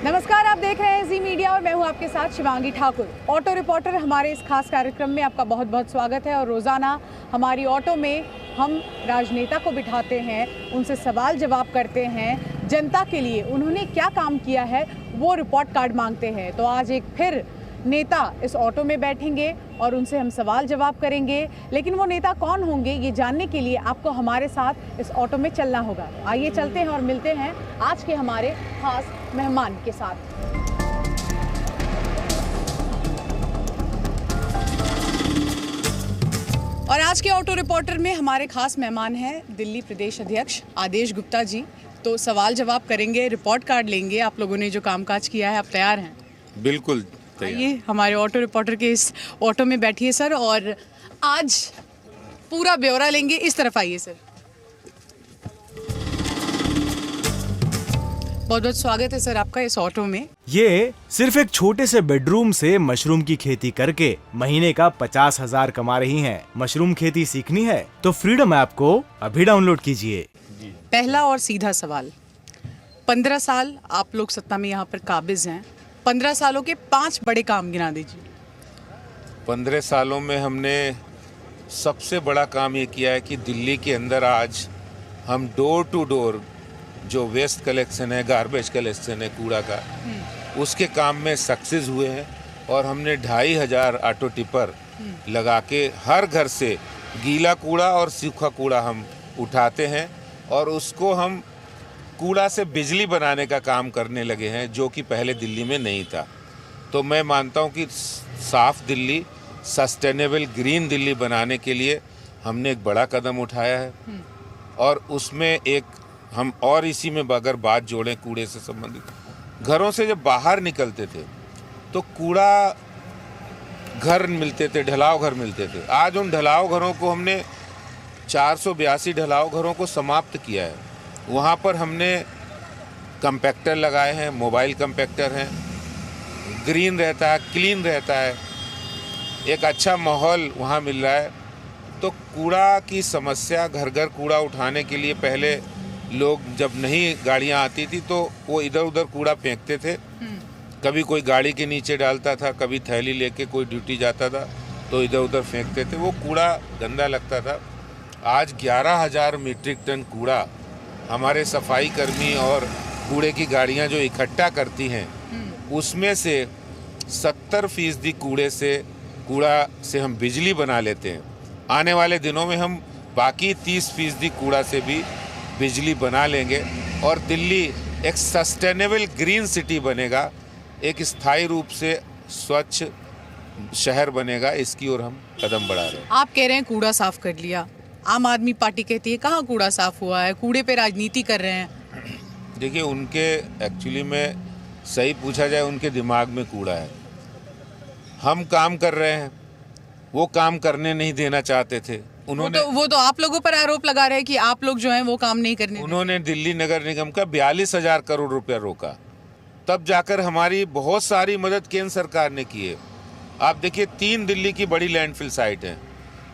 नमस्कार, आप देख रहे हैं जी मीडिया और मैं हूं आपके साथ शिवांगी ठाकुर। ऑटो रिपोर्टर हमारे इस खास कार्यक्रम में आपका बहुत बहुत स्वागत है। और रोज़ाना हमारी ऑटो में हम राजनेता को बिठाते हैं, उनसे सवाल जवाब करते हैं, जनता के लिए उन्होंने क्या काम किया है वो रिपोर्ट कार्ड मांगते हैं। तो आज एक फिर नेता इस ऑटो में बैठेंगे और उनसे हम सवाल जवाब करेंगे। लेकिन वो नेता कौन होंगे ये जानने के लिए आपको हमारे साथ इस ऑटो में चलना होगा। आइए चलते हैं और मिलते हैं आज के हमारे खास मेहमान के साथ। और आज के ऑटो रिपोर्टर में हमारे खास मेहमान हैं दिल्ली प्रदेश अध्यक्ष आदेश गुप्ता जी। तो सवाल जवाब करेंगे, रिपोर्ट कार्ड लेंगे। आप लोगों ने जो कामकाज किया है, आप तैयार हैं? बिल्कुल। आइए हमारे ऑटो रिपोर्टर के इस ऑटो में बैठिए सर, और आज पूरा ब्यौरा लेंगे। इस तरफ आइए सर। बहुत बहुत स्वागत है सर आपका इस ऑटो में। ये सिर्फ एक छोटे से बेडरूम से मशरूम की खेती करके महीने का 50,000 कमा रही हैं। मशरूम खेती सीखनी है तो फ्रीडम ऐप को अभी डाउनलोड कीजिए। पहला और सीधा सवाल, 15 साल आप लोग सत्ता में यहाँ पर काबिज हैं, 15 सालों के 5 बड़े काम गिना दीजिए। 15 सालों में हमने सबसे बड़ा काम ये किया है कि दिल्ली के अंदर आज हम डोर टू डोर जो वेस्ट कलेक्शन है, गार्बेज कलेक्शन है कूड़ा का, उसके काम में सक्सेस हुए हैं। और हमने 2,500 ऑटो टिपर लगा के हर घर से गीला कूड़ा और सूखा कूड़ा हम उठाते हैं और उसको हम कूड़ा से बिजली बनाने का काम करने लगे हैं, जो कि पहले दिल्ली में नहीं था। तो मैं मानता हूं कि साफ दिल्ली, सस्टेनेबल ग्रीन दिल्ली बनाने के लिए हमने एक बड़ा कदम उठाया है। और उसमें एक हम और इसी में अगर बात जोड़ें कूड़े से संबंधित, घरों से जब बाहर निकलते थे तो कूड़ा घर मिलते थे, ढलाव घर मिलते थे। आज उन ढलाव घरों को हमने 482 ढलाव घरों को समाप्त किया है। वहाँ पर हमने कंपैक्टर लगाए हैं, मोबाइल कंपैक्टर हैं, ग्रीन रहता है, क्लीन रहता है, एक अच्छा माहौल वहाँ मिल रहा है। तो कूड़ा की समस्या, घर घर कूड़ा उठाने के लिए पहले लोग जब नहीं गाड़ियाँ आती थी तो वो इधर उधर कूड़ा फेंकते थे। कभी कोई गाड़ी के नीचे डालता था, कभी थैली लेके कोई ड्यूटी जाता था तो इधर उधर फेंकते थे, वो कूड़ा गंदा लगता था। आज 11,000 मीट्रिक टन कूड़ा हमारे सफाई कर्मी और कूड़े की गाड़ियां जो इकट्ठा करती हैं, उसमें से 70% कूड़ा से हम बिजली बना लेते हैं। आने वाले दिनों में हम बाकी 30% कूड़ा से भी बिजली बना लेंगे और दिल्ली एक सस्टेनेबल ग्रीन सिटी बनेगा, एक स्थायी रूप से स्वच्छ शहर बनेगा। इसकी ओर हम कदम बढ़ा रहे हैं। आप कह रहे हैं कूड़ा साफ कर लिया, आम आदमी पार्टी कहती है कहाँ कूड़ा साफ हुआ है, कूड़े पे राजनीति कर रहे हैं। देखिए, उनके एक्चुअली में सही पूछा जाए उनके दिमाग में कूड़ा है। हम काम कर रहे हैं, वो काम करने नहीं देना चाहते थे। उन्होंने वो तो आप लोगों पर आरोप लगा रहे हैं कि आप लोग जो हैं वो काम नहीं करने। उन्होंने दिल्ली नगर निगम का 42,000 करोड़ रुपया रोका, तब जाकर हमारी बहुत सारी मदद केंद्र सरकार ने की है। आप देखिए, 3 दिल्ली की बड़ी लैंडफिल साइट हैं,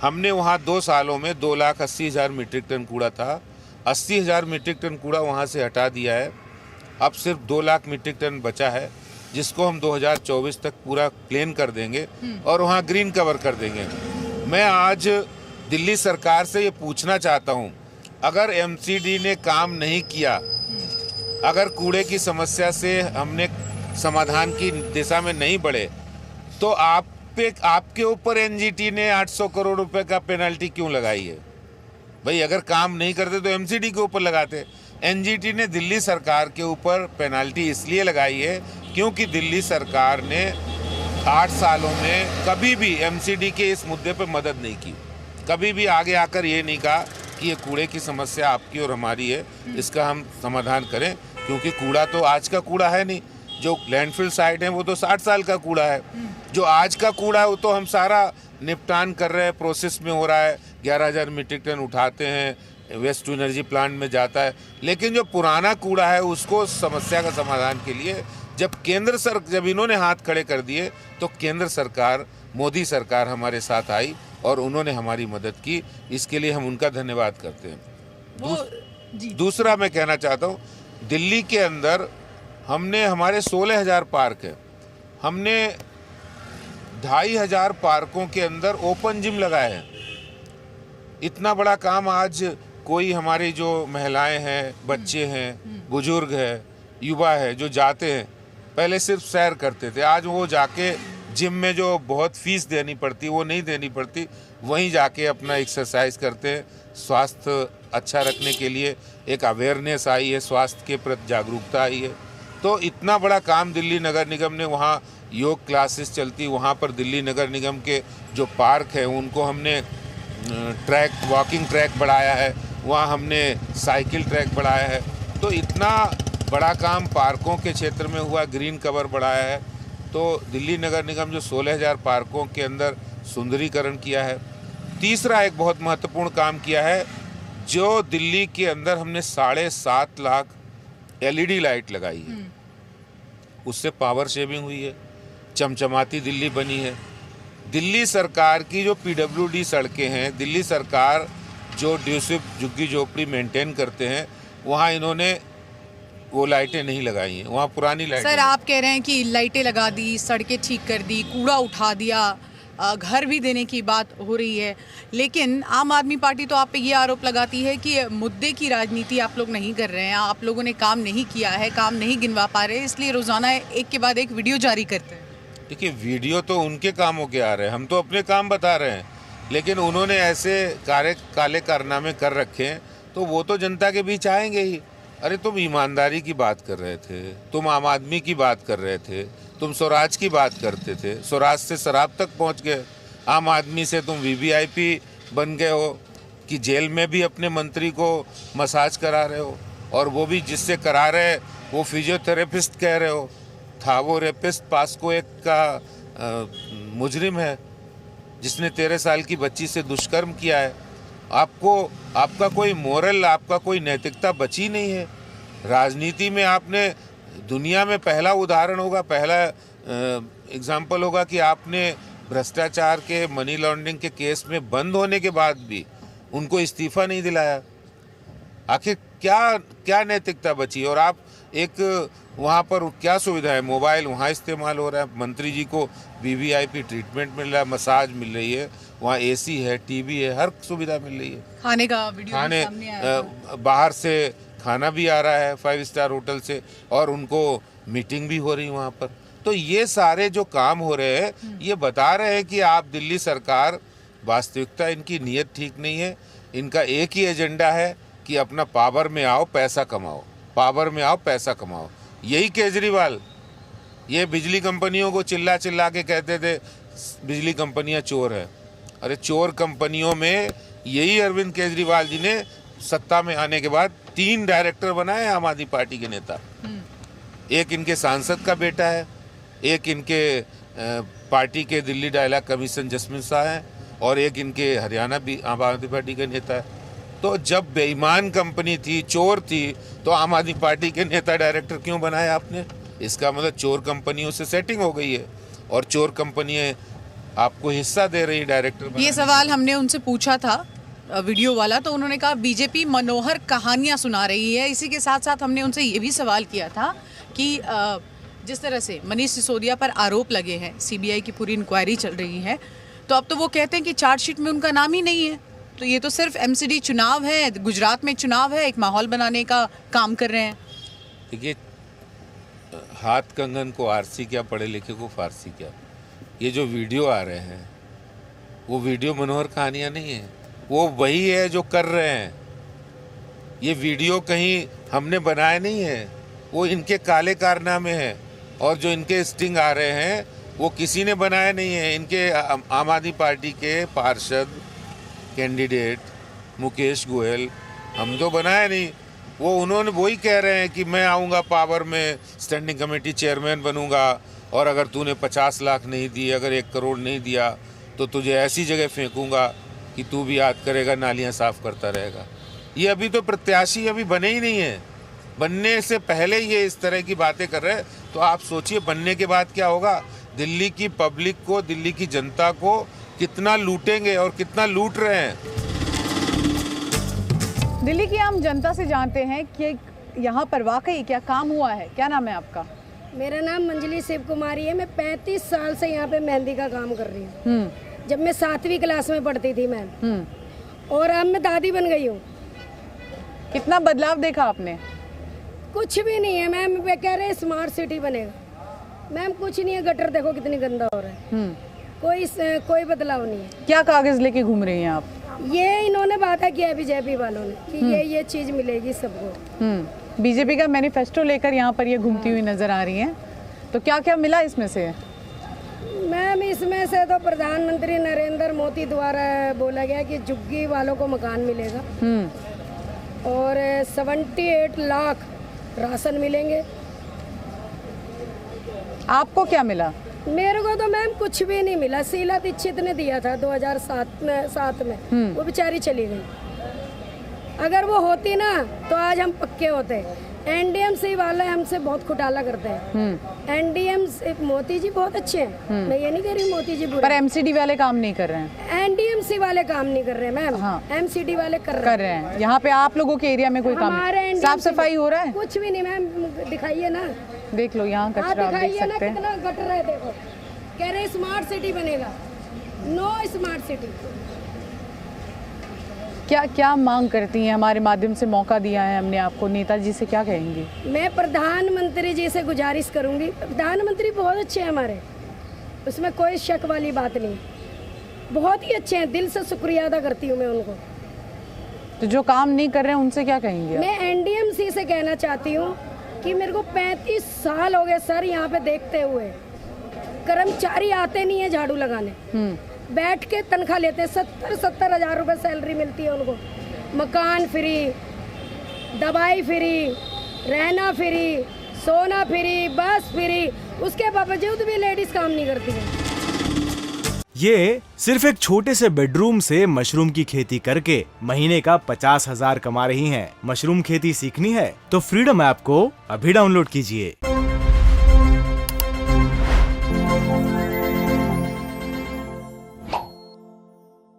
हमने वहाँ 2 सालों में 2,80,000 मीट्रिक टन कूड़ा था, 80,000 मीट्रिक टन कूड़ा वहाँ से हटा दिया है। अब सिर्फ 2 लाख मीट्रिक टन बचा है, जिसको हम 2024 तक पूरा क्लीन कर देंगे और वहाँ ग्रीन कवर कर देंगे। मैं आज दिल्ली सरकार से ये पूछना चाहता हूँ, अगर एमसीडी ने काम नहीं किया, अगर कूड़े की समस्या से हमने समाधान की दिशा में नहीं बढ़े, तो आपके ऊपर एनजीटी ने 800 करोड़ रुपए का पेनल्टी क्यों लगाई है? भाई, अगर काम नहीं करते तो एमसीडी के ऊपर लगाते। एनजीटी ने दिल्ली सरकार के ऊपर पेनल्टी इसलिए लगाई है क्योंकि दिल्ली सरकार ने 8 सालों में कभी भी एमसीडी के इस मुद्दे पर मदद नहीं की। कभी भी आगे आकर ये नहीं कहा कि ये कूड़े की समस्या आपकी और हमारी है, इसका हम समाधान करें। क्योंकि कूड़ा तो आज का कूड़ा है नहीं, जो लैंडफिल साइट है वो तो 60 साल का कूड़ा है। जो आज का कूड़ा है वो तो हम सारा निपटान कर रहे हैं, प्रोसेस में हो रहा है। 11,000 मीट्रिक टन उठाते हैं, वेस्ट टू एनर्जी प्लांट में जाता है। लेकिन जो पुराना कूड़ा है उसको समस्या का समाधान के लिए जब इन्होंने हाथ खड़े कर दिए तो केंद्र सरकार, मोदी सरकार हमारे साथ आई और उन्होंने हमारी मदद की। इसके लिए हम उनका धन्यवाद करते हैं। दूसरा मैं कहना चाहता हूँ, दिल्ली के अंदर हमने हमारे 16,000 पार्क है, हमने 2,500 पार्कों के अंदर ओपन जिम लगाए हैं। इतना बड़ा काम आज कोई हमारी जो महिलाएं हैं, बच्चे हैं, बुजुर्ग है, युवा है जो जाते हैं, पहले सिर्फ सैर करते थे, आज वो जाके जिम में जो बहुत फीस देनी पड़ती वो नहीं देनी पड़ती, वहीं जाके अपना एक्सरसाइज करते हैं। स्वास्थ्य अच्छा रखने के लिए एक अवेयरनेस आई है, स्वास्थ्य के प्रति जागरूकता आई है। तो इतना बड़ा काम दिल्ली नगर निगम ने, वहाँ योग क्लासेस चलती, वहाँ पर दिल्ली नगर निगम के जो पार्क हैं उनको हमने ट्रैक, वॉकिंग ट्रैक बढ़ाया है, वहाँ हमने साइकिल ट्रैक बढ़ाया है। तो इतना बड़ा काम पार्कों के क्षेत्र में हुआ, ग्रीन कवर बढ़ाया है। तो दिल्ली नगर निगम जो 16,000 पार्कों के अंदर सुंदरीकरण किया है। तीसरा एक बहुत महत्वपूर्ण काम किया है, जो दिल्ली के अंदर हमने 7.5 लाख LED लाइट लगाई है, उससे पावर सेविंग हुई है, चमचमाती दिल्ली बनी है। दिल्ली सरकार की जो PWD सड़कें हैं, दिल्ली सरकार जो ड्यूसिप झुग्गी झोपड़ी मेंटेन करते हैं, वहाँ इन्होंने वो लाइटें नहीं लगाई हैं, वहाँ पुरानी लाइटें। सर, आप कह रहे हैं कि लाइटें लगा दी, सड़कें ठीक कर दी, कूड़ा उठा दिया, घर भी देने की बात हो रही है, लेकिन आम आदमी पार्टी तो आप पे ये आरोप लगाती है कि मुद्दे की राजनीति आप लोग नहीं कर रहे हैं, आप लोगों ने काम नहीं किया है, काम नहीं गिनवा पा रहे, इसलिए रोजाना एक के बाद एक वीडियो जारी करते हैं। देखिए, वीडियो तो उनके कामों के आ रहे हैं, हम तो अपने काम बता रहे हैं, लेकिन उन्होंने ऐसे काले कारनामे कर रखे हैं तो वो तो जनता के बीच आएंगे ही। अरे तुम ईमानदारी की बात कर रहे थे, तुम आम आदमी की बात कर रहे थे, तुम स्वराज की बात करते थे, स्वराज से शराब तक पहुंच गए, आम आदमी से तुम VVIP बन गए हो कि जेल में भी अपने मंत्री को मसाज करा रहे हो, और वो भी जिससे करा रहे वो फिजियोथेरेपिस्ट कह रहे हो। था वो रेपिस्ट, पास्को एक्ट का मुजरिम है जिसने 13 साल की बच्ची से दुष्कर्म किया है। आपका कोई मोरल, आपका कोई नैतिकता बची नहीं है। राजनीति में आपने, दुनिया में पहला उदाहरण होगा, पहला एग्जाम्पल होगा कि आपने भ्रष्टाचार के, मनी लॉन्ड्रिंग के केस में बंद होने के बाद भी उनको इस्तीफा नहीं दिलाया। आखिर क्या नैतिकता बची? और आप एक वहाँ पर क्या सुविधा है, मोबाइल वहाँ इस्तेमाल हो रहा है, मंत्री जी को VVIP ट्रीटमेंट मिल रहा है, मसाज मिल रही है, वहाँ AC है, TV है, हर सुविधा मिल रही है। खाने का वीडियो सामने आया था। बाहर से खाना भी आ रहा है 5 स्टार होटल से, और उनको मीटिंग भी हो रही है वहाँ पर। तो ये सारे जो काम हो रहे हैं ये बता रहे हैं कि आप दिल्ली सरकार, वास्तविकता इनकी नीयत ठीक नहीं है। इनका एक ही एजेंडा है कि अपना पावर में आओ, पैसा कमाओ, पावर में आओ, पैसा कमाओ। यही केजरीवाल ये बिजली कंपनियों को चिल्ला के कहते थे बिजली कंपनियां चोर है। अरे चोर कंपनियों में यही अरविंद केजरीवाल जी ने सत्ता में आने के बाद 3 डायरेक्टर बनाए आम आदमी पार्टी के नेता। एक इनके सांसद का बेटा है, एक इनके पार्टी के दिल्ली डायलॉग कमीशन जसमिन शाह हैं, और एक इनके हरियाणा भी आम आदमी पार्टी के नेता है। तो जब बेईमान कंपनी थी, चोर थी, तो आम आदमी पार्टी के नेता डायरेक्टर क्यों बनाया आपने? इसका मतलब चोर कंपनियों से सेटिंग हो गई है, और चोर कंपनियां आपको हिस्सा दे रही डायरेक्टर। ये सवाल हमने उनसे पूछा था वीडियो वाला, तो उन्होंने कहा बीजेपी मनोहर कहानियां सुना रही है। इसी के साथ साथ हमने उनसे ये भी सवाल किया था कि जिस तरह से मनीष सिसोदिया पर आरोप लगे हैं, CBI की पूरी इंक्वायरी चल रही है, तो अब तो वो कहते हैं कि चार्जशीट में उनका नाम ही नहीं है। तो ये तो सिर्फ MCD चुनाव है, गुजरात में चुनाव है, एक माहौल बनाने का काम कर रहे हैं। देखिए, हाथ कंगन को आरसी क्या, पढ़े लिखे को फारसी क्या। ये जो वीडियो आ रहे हैं वो वीडियो मनोहर कहानियाँ नहीं है, वो वही है जो कर रहे हैं। ये वीडियो कहीं हमने बनाए नहीं है, वो इनके काले कारनामे हैं, और जो इनके स्टिंग आ रहे हैं वो किसी ने बनाए नहीं है। इनके आम आदमी पार्टी के पार्षद, कैंडिडेट मुकेश गोयल, हम तो बनाए नहीं, वो उन्होंने वही कह रहे हैं कि मैं आऊँगा पावर में, स्टैंडिंग कमेटी चेयरमैन बनूंगा, और अगर तूने 50 लाख नहीं दिए, अगर 1 करोड़ नहीं दिया, तो तुझे ऐसी जगह फेंकूंगा कि तू भी याद करेगा, नालियाँ साफ करता रहेगा। ये अभी तो प्रत्याशी अभी बने ही नहीं है, बनने से पहले ये इस तरह की बातें कर रहे हैं। तो आप सोचिए बनने के बाद क्या होगा। दिल्ली की पब्लिक को, दिल्ली की जनता को कितना लूटेंगे और कितना लूट रहे हैं। दिल्ली की आम जनता से जानते हैं कि यहाँ पर वाकई क्या काम हुआ है? क्या नाम है आपका? मेरा नाम मंजली शिव कुमारी है। मैं 35 साल से यहाँ पे मेहंदी का काम कर रही हूँ। जब मैं 7वीं क्लास में पढ़ती थी मैम, और अब मैं दादी बन गई हूँ। कितना बदलाव देखा आपने? कुछ भी नहीं है मैम। वे कह रहे स्मार्ट सिटी बनेगा, मैम कुछ नहीं है। गटर देखो कितनी गंदा हो रहा है। कोई बदलाव नहीं है। क्या कागज लेके घूम रही हैं आप? ये इन्होंने वादा किया है बीजेपी वालों ने कि ये चीज मिलेगी सबको। बीजेपी का मैनिफेस्टो लेकर यहाँ पर ये घूमती हुई नजर आ रही हैं। तो क्या क्या मिला इसमें से? मैम इसमें से तो प्रधानमंत्री नरेंद्र मोदी द्वारा बोला गया कि झुग्गी वालों को मकान मिलेगा और 78 लाख राशन मिलेंगे। आपको क्या मिला? मेरे को तो मैम कुछ भी नहीं मिला। शीला दीक्षित ने दिया था 2007 में, वो बेचारी चली गई। अगर वो होती ना तो आज हम पक्के होते। एनडीएमसी वाले हमसे बहुत घोटाला करते हैं। एनडीएमसी मोदी जी बहुत अच्छे हैं, मैं ये नहीं कह रही मोदी जी बुरे, पर एमसीडी वाले काम नहीं कर रहे हैं। एनडीएमसी वाले काम नहीं कर रहे मैम। हाँ। एमसीडी वाले कर रहे हैं। यहाँ पे आप लोगों के एरिया में कोई काम नहीं? साफ सफाई हो रहा है? कुछ भी नहीं मैम। दिखाइए ना, देख लो यहाँ कचरा आप देख दिखाइए ना सकते हैं। कितना गटर है। देखो कह रहे स्मार्ट सिटी बनेगा, नो स्मार्ट सिटी। क्या क्या मांग करती हैं? हमारे माध्यम से मौका दिया है हमने आपको, नेताजी से क्या कहेंगी? मैं प्रधानमंत्री जी से गुजारिश करूंगी। प्रधानमंत्री बहुत अच्छे हैं हमारे, उसमें कोई शक वाली बात नहीं। बहुत ही अच्छे हैं, दिल से शुक्रिया अदा करती हूँ मैं उनको। तो जो काम नहीं कर रहे हैं उनसे क्या कहेंगे? मैं एनडीएमसी से कहना चाहती हूँ कि मेरे को 35 साल हो गए सर यहाँ पे देखते हुए। कर्मचारी आते नहीं है झाड़ू लगाने, बैठ के तनख्वाह लेते हैं। 70 हजार रुपए सैलरी मिलती है उनको। मकान फ्री, दवाई फ्री, रहना फ्री, सोना फ्री, बस फ्री। उसके बावजूद भी लेडीज काम नहीं करती है। ये सिर्फ एक छोटे से बेडरूम से मशरूम की खेती करके महीने का 50,000 कमा रही हैं। मशरूम खेती सीखनी है तो फ्रीडम ऐप को अभी डाउनलोड कीजिए।